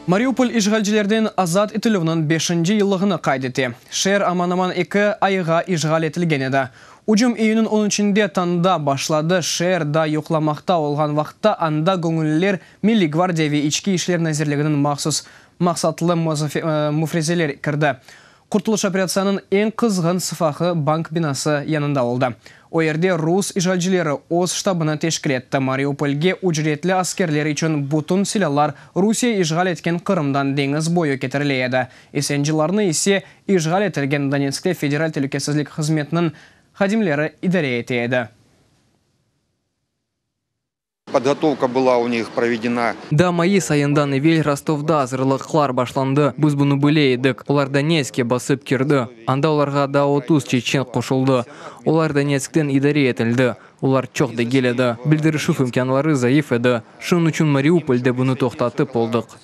Мариуполь ишгалчилерден азат итилугунун 5-нче йыллыгыны кайдети. Шер аман-аман 2 айга ишгал этилген еді. Уджум июнун 10-нче танда башлады. Шер да юкламакта олган вакытта анда көңүллер Милли гвардияви ички ишлер назирлигинин максатлы муфрезелер кирди. Куртулуш операциянын эң кызгын сыфахы банк бинасы янында oldu. O yerde Rus işgalcileri OZ штабını teşkil etti. Mariupol'ge ücretli askerler için bütün silahlar Rusya işgal etken Kırım'dan deniz boyu getirileydi. Esencilerini ise işgal etilgen Donetsk'te Federal Təhlükəsizlik Hizmetinin xadimleri idare etiydi. Подготовка была у них проведена. Да, мои сайындан evvel Ростовда азырлыклар башланды. Біз бұны біле едік. Олар Донецкке басып кирді. Анда оларға да 30 чечен қошылды. Олар Донецктен идаре етілді. Олар чоқды келеді. Білдірішуф имканлары зайыф еді. Шын үшін Мариупольде бұны тоқтатып болдық.